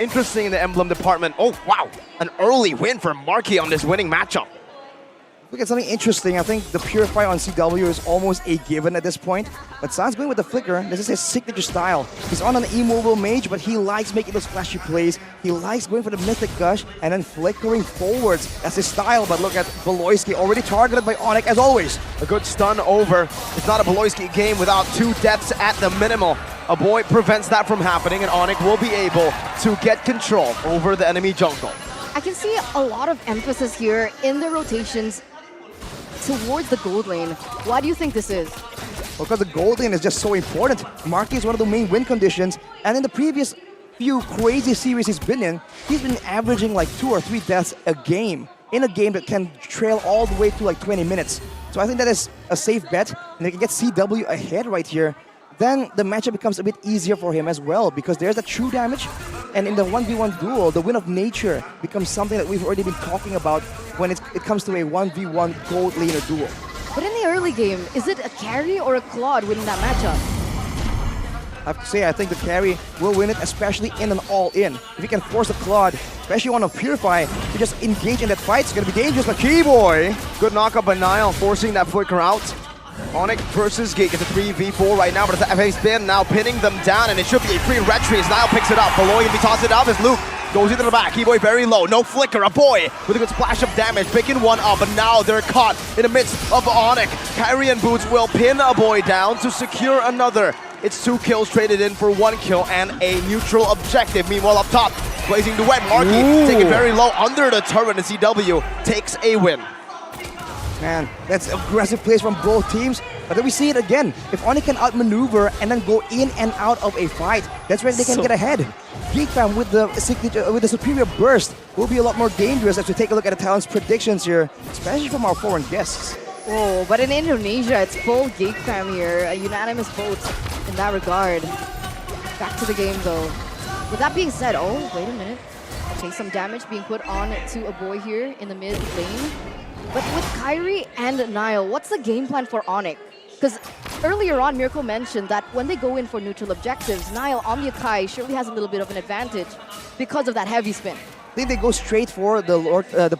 interesting in the emblem department. Oh, wow. An early win for Marky on this winning matchup. Look at something interesting. I think the Purify on CW is almost a given at this point. But San's going with the Flicker. This is his signature style. He's on an immobile mage, but he likes making those flashy plays. He likes going for the Mythic Gush and then flickering forwards. That's his style. But look at Beloyski, already targeted by ONIC as always. A good stun over. It's not a Beloyski game without 2 deaths at the minimal. A boy prevents that from happening, and ONIC will be able to get control over the enemy jungle. I can see a lot of emphasis here in the rotations towards the gold lane. Why do you think this is? Because the gold lane is just so important. Marky is one of the main win conditions, and in the previous few crazy series he's been averaging like 2 or 3 deaths a game, in a game that can trail all the way to like 20 minutes. So I think that is a safe bet, and they can get CW ahead right here. Then the matchup becomes a bit easier for him as well, because there's a true damage, and in the 1v1 duel, the win of nature becomes something that we've already been talking about when it comes to a 1v1 gold laner duel. But in the early game, is it a carry or a Claude winning that matchup? I have to say, I think the carry will win it, especially in an all-in. If he can force a Claude, especially on a Purify, to just engage in that fight, it's going to be dangerous for Keyboy. Good knockup by Nile, forcing that Flicker out. ONIC versus Geek. It's a 3v4 right now, but it's a FA spin now pinning them down, and it should be a free retry as Nile picks it up. Below him, he tosses it up as Luke goes into the back. Keyboy very low, no flicker. A boy with a good splash of damage, picking one up, but now they're caught in the midst of ONIC. Kyrie and Boots will pin a boy down to secure another. It's 2 kills traded in for 1 kill and a neutral objective. Meanwhile, up top, blazing duet. Marky taking very low under the turret, and CW takes a win. Man, that's aggressive plays from both teams. But then we see it again. If ONIC can outmaneuver and then go in and out of a fight, that's when they can get ahead. GEEKFAM with the superior burst will be a lot more dangerous as we take a look at the talent's predictions here, especially from our foreign guests. Oh, but in Indonesia, it's full GEEKFAM here. A unanimous vote in that regard. Back to the game though. With that being said, oh, wait a minute. Okay, some damage being put on to a boy here in the mid lane. But with Kyrie and Nile, what's the game plan for ONIC? Because earlier on, Miracle mentioned that when they go in for neutral objectives, Nile on the Akai surely has a little bit of an advantage because of that heavy spin. I think they go straight for the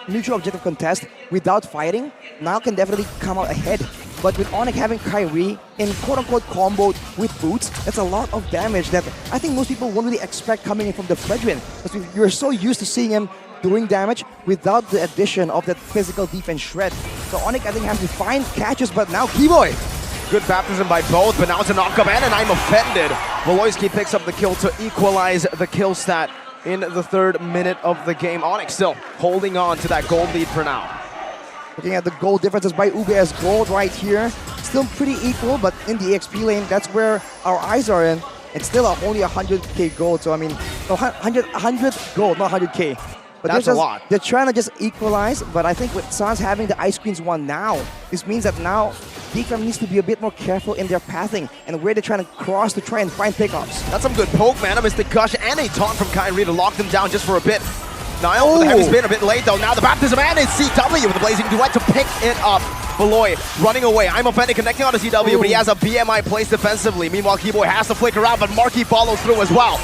neutral objective contest without fighting. Nile can definitely come out ahead. But with ONIC having Kyrie in quote-unquote combo with Boots, that's a lot of damage that I think most people won't really expect coming in from the Fredrin. Because you're so used to seeing him doing damage without the addition of that physical defense shred. So ONIC, I think, has to find catches, but now Keyboy. Good baptism by both, but now it's a knockup, and I'm offended. Beloyski picks up the kill to equalize the kill stat in the 3rd minute of the game. ONIC still holding on to that gold lead for now. Looking at the gold differences by Ube as gold right here. Still pretty equal, but in the EXP lane, that's where our eyes are in. It's still only 100k gold, so I mean, 100 gold, not 100k. But that's a lot. They're trying to just equalize, but I think with Sans having the Ice Queens 1 now, this means that now GEEKFAM needs to be a bit more careful in their pathing and where they're trying to cross to try and find pickups. That's some good poke, man. A Mystic Gush and a taunt from Kyrie to lock them down just for a bit. Nile with the heavy spin a bit late though. Now the baptism and it's CW with the blazing duet to pick it up. Beloy running away. I'm offended connecting on to CW, but he has a BMI placed defensively. Meanwhile, Keyboy has to flicker out, but Marky follows through as well.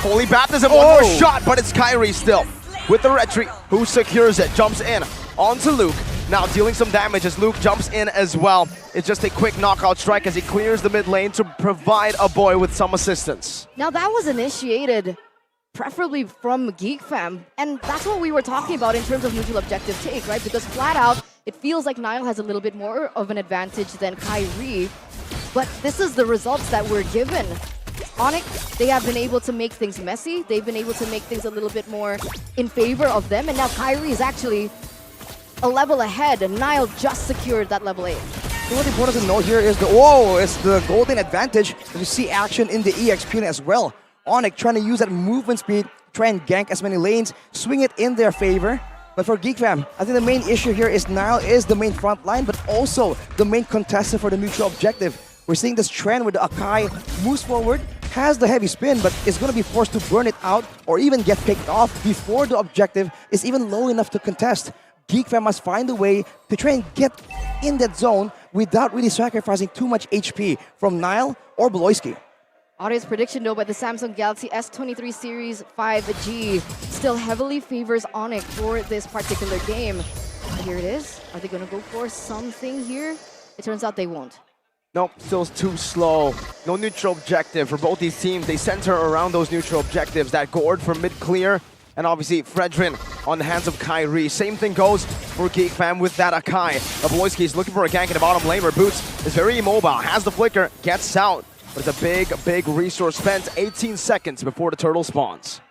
Holy baptism, one more shot, but it's Kyrie still with the retreat, who secures it, jumps in onto Luke. Now dealing some damage as Luke jumps in as well. It's just a quick knockout strike as he clears the mid lane to provide a boy with some assistance. Now that was initiated preferably from GEEKFAM, and that's what we were talking about in terms of neutral objective take, right? Because flat out, it feels like Nile has a little bit more of an advantage than Kyrie, but this is the results that we're given. ONIC, they have been able to make things messy. They've been able to make things a little bit more in favor of them. And now Kyrie is actually a level ahead, and Nile just secured that level 8. So what's important to note here is it's the golden advantage. You see action in the EXP as well. ONIC trying to use that movement speed, try and gank as many lanes, swing it in their favor. But for GEEKFAM, I think the main issue here is Nile is the main front line, but also the main contestant for the neutral objective. We're seeing this trend where the Akai moves forward, has the heavy spin, but is going to be forced to burn it out or even get picked off before the objective is even low enough to contest. GEEKFAM must find a way to try and get in that zone without really sacrificing too much HP from Nile or Beloyski. Audience prediction though by the Samsung Galaxy S23 Series 5G still heavily favors ONIC for this particular game. And here it is. Are they going to go for something here? It turns out they won't. Nope, still too slow. No neutral objective for both these teams. They center around those neutral objectives. That Gord for mid-clear, and obviously Fredrin on the hands of Kyrie. Same thing goes for GeekFam with that Akai. Abloyski is looking for a gank in the bottom lane where Boots is very immobile, has the flicker, gets out. But it's a big resource spent. 18 seconds before the turtle spawns.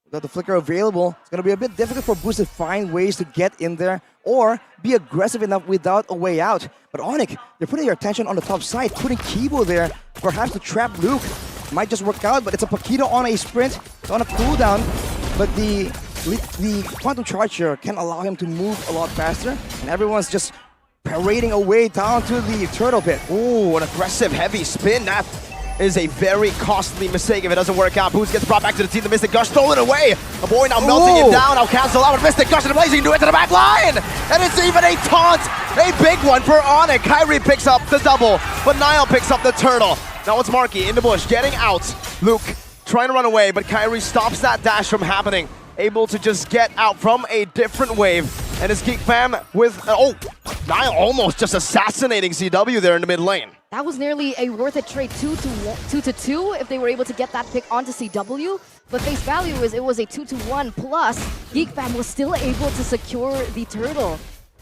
Without the flicker available, it's going to be a bit difficult for Boost to find ways to get in there or be aggressive enough without a way out. But ONIC, they're putting their attention on the top side, putting Kibo there, perhaps to trap Luke. Might just work out, but it's a Paquito on a sprint, it's on a cooldown. But the Quantum Charge here can allow him to move a lot faster, and everyone's just parading away down to the turtle pit. Ooh, an aggressive heavy spin. That is a very costly mistake if it doesn't work out. Boost gets brought back to the team. The Mystic Gush stolen away. A boy now melting him down. Now cancel out. Mystic Gush and Blazing Duet to the back line. And it's even a taunt. A big one for ONIC. Kyrie picks up the double, but Niall picks up the turtle. Now it's Marky in the bush, getting out. Luke trying to run away, but Kyrie stops that dash from happening. Able to just get out from a different wave. And it's GeekFam with, Niall almost just assassinating CW there in the mid lane. That was nearly a worth it trade, 2-2 if they were able to get that pick onto CW. But face value is it was a 2-1 plus GeekFam was still able to secure the turtle.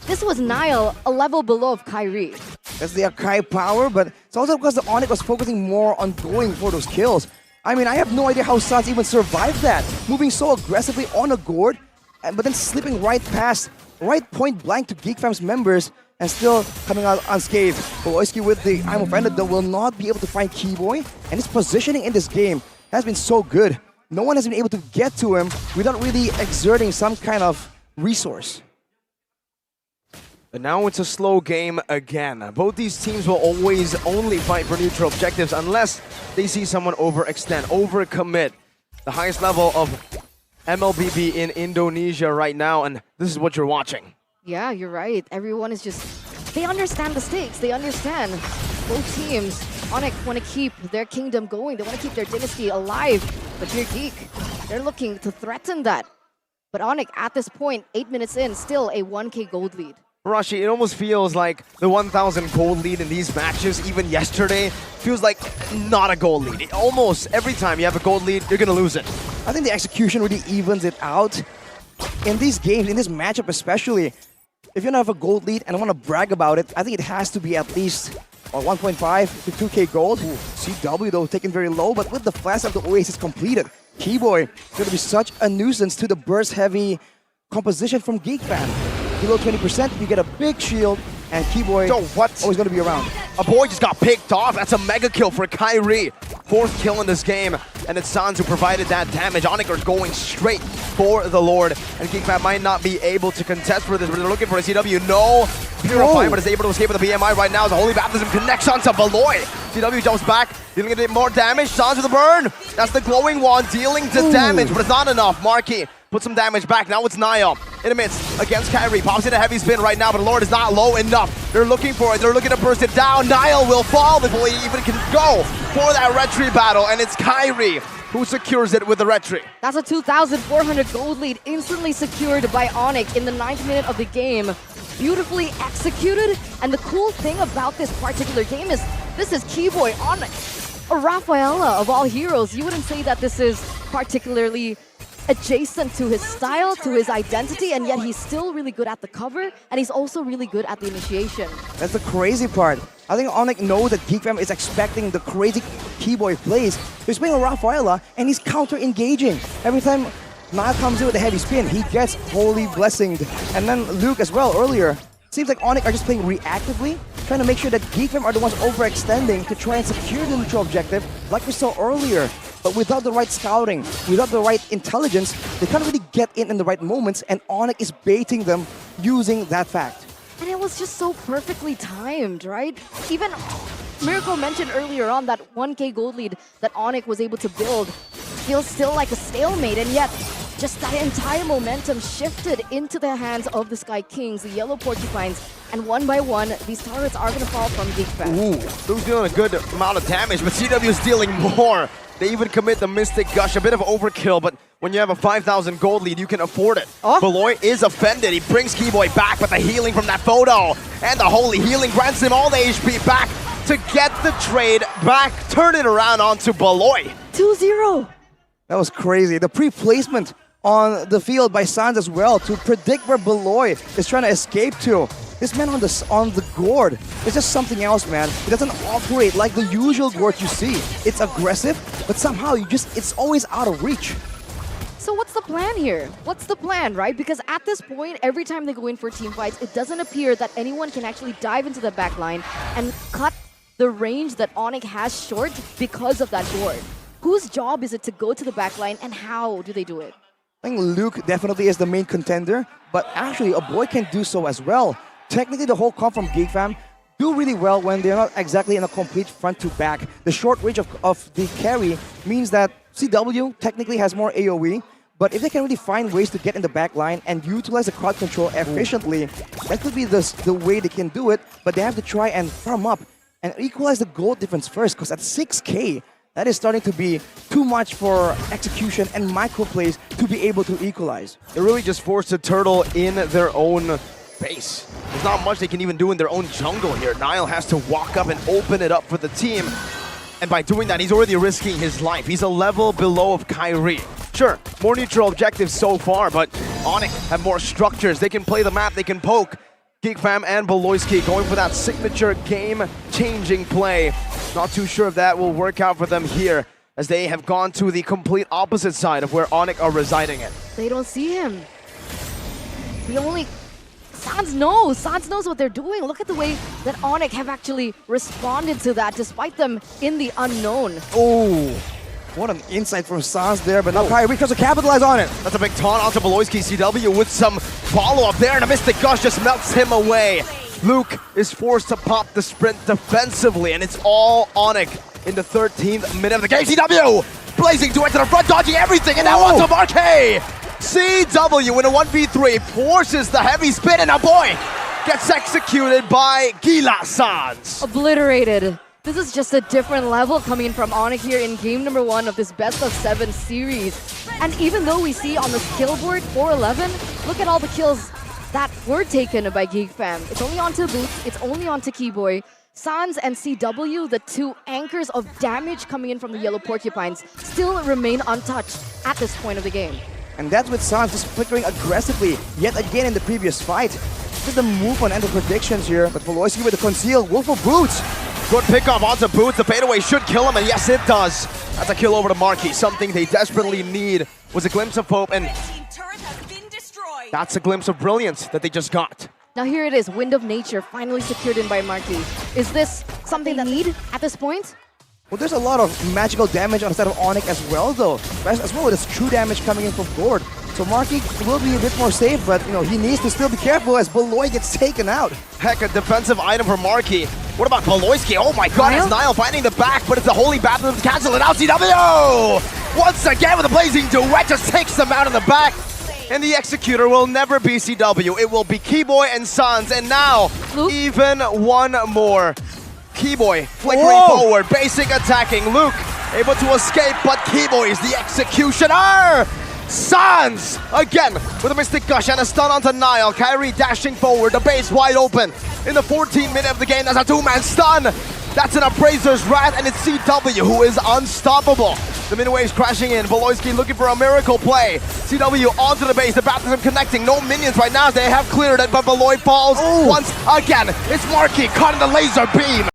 This was Niall a level below of Kyrie. That's the Akai power, but it's also because the ONIC was focusing more on going for those kills. I mean, I have no idea how Sans even survived that. Moving so aggressively on a gourd, but then slipping right past, right point blank to GeekFam's members, and still coming out unscathed. Abloyski with the I'm Offended though will not be able to find Keyboy, and his positioning in this game has been so good. No one has been able to get to him without really exerting some kind of resource. But now it's a slow game again. Both these teams will always only fight for neutral objectives unless they see someone overextend, overcommit. The highest level of MLBB in Indonesia right now, and this is what you're watching. Yeah, you're right. Everyone is just, they understand the stakes. They understand both teams. ONIC want to keep their kingdom going. They want to keep their dynasty alive. But here Geek, they're looking to threaten that. But ONIC at this point, 8 minutes in, still a 1K gold lead. Rashi, it almost feels like the 1,000 gold lead in these matches, even yesterday, feels like not a gold lead. Almost every time you have a gold lead, you're going to lose it. I think the execution really evens it out. In these games, in this matchup especially, if you don't have a gold lead and want to brag about it, I think it has to be at least 1.5 to 2K gold. Ooh, CW though taken very low, but with the flash of the Oasis completed, Keyboy is going to be such a nuisance to the burst-heavy composition from GeekFam. Below 20%, you get a big shield, and Keyboy always going to be around. A boy just got picked off. That's a mega kill for Kyrie. 4th kill in this game, and it's Sans who provided that damage. ONIC are going straight for the Lord, and GeekFam might not be able to contest for this, but they're looking for a CW. No Purify, but is able to escape with the BMI right now as a Holy Baptism connects onto Valoy. CW jumps back, dealing a bit more damage. Sans with the burn. That's the glowing wand dealing the damage, but it's not enough. Marky put some damage back. Now it's Niall in the midst against Kyrie. Pops in a heavy spin right now, but the Lord is not low enough. They're looking for it. They're looking to burst it down. Niall will fall before he even can go for that retry battle, and it's Kyrie who secures it with the retry. That's a 2,400 gold lead instantly secured by ONIC in the 9th minute of the game. Beautifully executed, and the cool thing about this particular game is this is Keyboy on a Rafaela of all heroes. You wouldn't say that this is particularly adjacent to his style, to his identity, and yet he's still really good at the cover, and he's also really good at the initiation. That's the crazy part. I think ONIC knows that GeekFam is expecting the crazy Keyboy plays. He's playing a Rafaela, and he's counter-engaging. Every time Niall comes in with a heavy spin, he gets Holy Blessinged. And then Luke as well earlier. Seems like ONIC are just playing reactively, trying to make sure that GeekFam are the ones overextending to try and secure the neutral objective, like we saw earlier. But without the right scouting, without the right intelligence, they can't really get in the right moments, and ONIC is baiting them using that fact. And it was just so perfectly timed, right? Even Miracle mentioned earlier on that 1K gold lead that ONIC was able to build feels still like a stalemate, and yet just that entire momentum shifted into the hands of the Sky Kings, the Yellow Porcupines, and one by one, these turrets are going to fall from GEEKFAM. Ooh, Luke's dealing a good amount of damage, but CW is dealing more. They even commit the Mystic Gush, a bit of overkill, but when you have a 5,000 gold lead, you can afford it. Oh. Beloy is offended. He brings Keyboy back, but the healing from that photo and the holy healing grants him all the HP back to get the trade back, turn it around onto Beloy. 2-0. That was crazy. The pre-placement on the field by Sans as well to predict where Beloy is trying to escape to. This man on the gourd is just something else, man. It doesn't operate like the usual gourd you see. It's aggressive, but somehow it's always out of reach. So what's the plan here? What's the plan, right? Because at this point, every time they go in for team fights, it doesn't appear that anyone can actually dive into the back line and cut the range that ONIC has short because of that gourd. Whose job is it to go to the back line, and how do they do it? I think Luke definitely is the main contender, but actually a boy can do so as well. Technically, the whole comp from GEEKFAM do really well when they're not exactly in a complete front to back. The short range of the carry means that CW technically has more AoE, but if they can really find ways to get in the back line and utilize the crowd control efficiently, that could be the way they can do it, but they have to try and farm up and equalize the gold difference first, because at 6k, that is starting to be too much for execution and micro plays to be able to equalize. They're really just forced to turtle in their own base. There's not much they can even do in their own jungle here. Niall has to walk up and open it up for the team. And by doing that, he's already risking his life. He's a level below of Kyrie. Sure, more neutral objectives so far, but ONIC have more structures. They can play the map, they can poke. GEEKFAM and Beloyski going for that signature game-changing play. Not too sure if that will work out for them here, as they have gone to the complete opposite side of where ONIC are residing in. They don't see him. The only... Sans knows what they're doing. Look at the way that ONIC have actually responded to that, despite them in the unknown. Oh, what an insight from Sans there, but now Kyrie tries to capitalize on it. That's a big taunt onto Beloyski. CW with some follow-up there, and a Mystic Gush just melts him away. Luke is forced to pop the sprint defensively, and it's all ONIC in the 13th minute of the game. CW blazing duet to the front, dodging everything, and now onto Marquet. CW in a 1v3 forces the heavy spin, and a boy gets executed by Gila Sans. Obliterated. This is just a different level coming from ONIC here in game number 1 of this best of 7 series. And even though we see on the skill board 4-11, look at all the kills that were taken by GEEKFAM. It's only onto Boots, it's only onto Keyboy. Sans and CW, the two anchors of damage coming in from the Yellow Porcupines, still remain untouched at this point of the game. And that's with Sans just flickering aggressively yet again in the previous fight. Just the move on end of predictions here, but Beloyski with the conceal, Wolf of Boots. Good pickoff onto Boots. The fadeaway should kill him, and yes, it does. That's a kill over to Marquis. Something they desperately need was a glimpse of hope, and that's a glimpse of brilliance that they just got. Now here it is, Wind of Nature finally secured in by Marquis. Is this something they need at this point? Well, there's a lot of magical damage on the side of ONIC as well, though. As well as true damage coming in from Gourd. So Marquis will be a bit more safe, but he needs to still be careful as Beloy gets taken out. Heck, a defensive item for Marquis. What about Beloyski? Oh my god, it's Niall finding the back, but it's the Holy Baptism to cancel it out. CW! Once again with a blazing duet, just takes them out in the back. And the executor will never be CW. It will be Keyboy and Sans. And now, Luke? even one more. Keyboy flickering forward, basic attacking. Luke able to escape, but Keyboy is the executioner. Sans again with a Mystic Gush and a stun onto Niall. Kyrie dashing forward, the base wide open. In the 14th minute of the game, that's a two-man stun. That's an Appraiser's Wrath, and it's CW who is unstoppable. The mid-waves crashing in, Beloyski looking for a miracle play. CW onto the base, the Baptism connecting, no minions right now as they have cleared it, but Beloy falls once again. It's Marquis caught in the laser beam.